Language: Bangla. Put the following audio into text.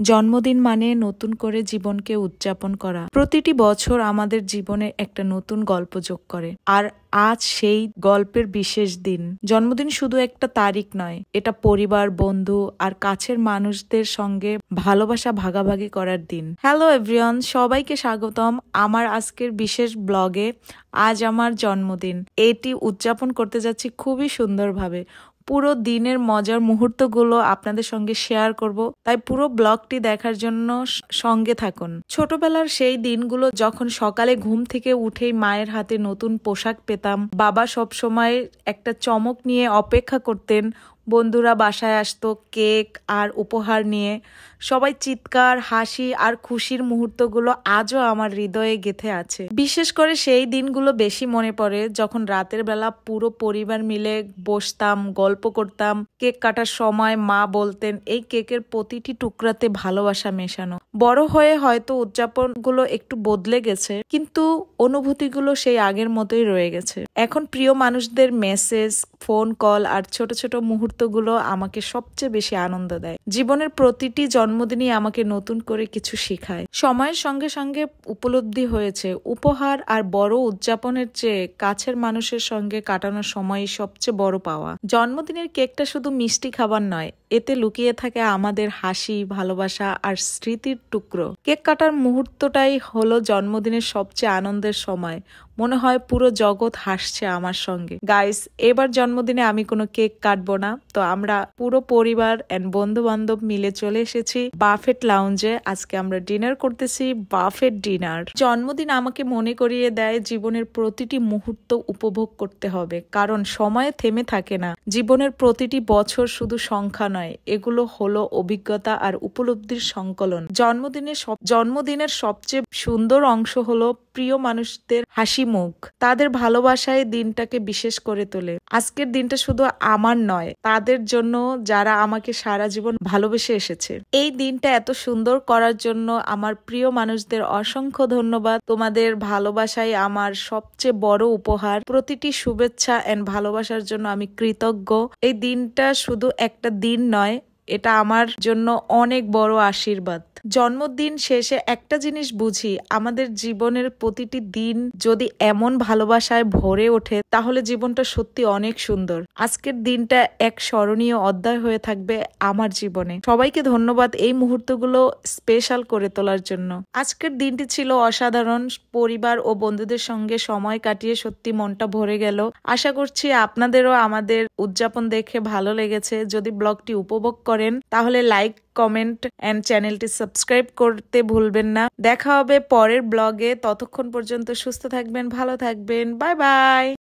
জন্মদিন মানে নতুন করে জীবনকে উদযাপন করা। প্রতিটি বছর আমাদের জীবনে একটা নতুন গল্প যোগ করে, আর আজ সেই গল্পের বিশেষ দিন। জন্মদিন শুধু একটা তারিখ নয়, এটা পরিবার, বন্ধু আর কাছের মানুষদের সঙ্গে ভালোবাসা ভাগাভাগি করার দিন। হ্যালো এভরিওয়ান, সবাইকে স্বাগতম আমার আজকের বিশেষ ব্লগে। আজ আমার জন্মদিন, এটি উদযাপন করতে যাচ্ছি খুবই সুন্দরভাবে। পুরো দিনের মজার মুহূর্তগুলো আপনাদের সঙ্গে শেয়ার করব, তাই পুরো ব্লগটি দেখার জন্য সঙ্গে থাকুন। ছোটবেলার সেই দিনগুলো যখন সকালে ঘুম থেকে উঠেই মায়ের হাতে নতুন পোশাক পেতাম, বাবা সব সময় একটা চমক নিয়ে অপেক্ষা করতেন, বন্ধুরা বাসায় আসতো কেক আর উপহার নিয়ে, সবাই চিৎকার, হাসি আর খুশির মুহূর্তগুলো আজও আমার হৃদয়ে গেঁথে আছে। বিশেষ করে সেই দিনগুলো বেশি মনে পড়ে যখন রাতের বেলা পুরো পরিবার মিলে বসতাম, গল্প করতাম। কেক কাটার সময় মা বলতেন, এই কেকের প্রতিটি টুকরাতে ভালোবাসা মেশানো। বড় হয়ে হয়তো উদযাপনগুলো একটু বদলে গেছে, কিন্তু অনুভূতিগুলো সেই আগের মতোই রয়ে গেছে। এখন প্রিয় মানুষদের মেসেজ, ফোন কল আর ছোট ছোট মুহূর্তগুলো আমাকে সবচেয়ে বেশি আনন্দ দেয়। জীবনের প্রতিটি জন্মদিনই আমাকে নতুন করে কিছু শেখায়। সময়ের সঙ্গে সঙ্গে উপলব্ধি হয়েছে, উপহার আর বড় উদযাপনের চেয়ে কাছের মানুষের সঙ্গে কাটানো সময়ই সবচেয়ে বড় পাওয়া। জন্মদিনের কেকটা শুধু মিষ্টি খাবার নয়, এতে লুকিয়ে থাকে আমাদের হাসি, ভালোবাসা আর স্মৃতির টুকরো। কেক কাটার মুহূর্তটাই হলো জন্মদিনের সবচেয়ে আনন্দের সময়। মনে হয় পুরো জগৎ হাসছে আমার সঙ্গে। গাইস, এবার জন্মদিনে আমি কোনো কেক কাটবো না, তো আমরা পুরো পরিবার এন্ড বন্ধু বান্ধব মিলে চলে এসেছি বাফেট লাউঞ্জে। আজকে আমরা ডিনার করতেছি, বাফেট ডিনার। জন্মদিন আমাকে মনে করিয়ে দেয় জীবনের প্রতিটি মুহূর্ত উপভোগ করতে হবে, কারণ সময় থেমে থাকে না। জীবনের প্রতিটি বছর শুধু সংখ্যা নয়, এগুলো হলো অভিজ্ঞতা আর উপলব্ধির সংকলন। জন্মদিনের সবচেয়ে সুন্দর অংশ হলো প্রিয় মানুষদের হাসি মুখ, তাদের ভালোবাসায় দিনটাকে বিশেষ করে তোলে। আজকের দিনটা শুধু আমার নয়, তাদের জন্য যারা আমাকে সারা জীবন ভালোবেসে এসেছে। এই দিনটা এত সুন্দর করার জন্য আমার প্রিয় মানুষদের অসংখ্য ধন্যবাদ। তোমাদের ভালোবাসাই আমার সবচেয়ে বড় উপহার। প্রতিটি শুভেচ্ছা এন্ড ভালোবাসার জন্য আমি কৃতজ্ঞ। এই দিনটা শুধু একটা দিন নয়, এটা আমার জন্য অনেক বড় আশীর্বাদ। জন্মদিন শেষে একটা জিনিস বুঝি, আমাদের জীবনের প্রতিটি দিন যদি এমন ভালোবাসায় ভরে ওঠে, তাহলে জীবনটা সত্যি অনেক সুন্দর। আজকের দিনটা এক স্মরণীয় অধ্যায় হয়ে থাকবে আমার জীবনে। সবাইকে ধন্যবাদ এই মুহূর্তগুলো স্পেশাল করে তোলার জন্য। আজকের দিনটি ছিল অসাধারণ। পরিবার ও বন্ধুদের সঙ্গে সময় কাটিয়ে সত্যি মনটা ভরে গেল। আশা করছি আপনাদেরও আমাদের উদযাপন দেখে ভালো লেগেছে। যদি ব্লগটি উপভোগ করেন তাহলে লাইক, কমেন্ট এন্ড চ্যানেলটি সাবস্ক্রাইব করতে ভুলবেন না। দেখা হবে পরের ব্লগে। ততক্ষণ পর্যন্ত সুস্থ থাকবেন, ভালো থাকবেন। Bye bye.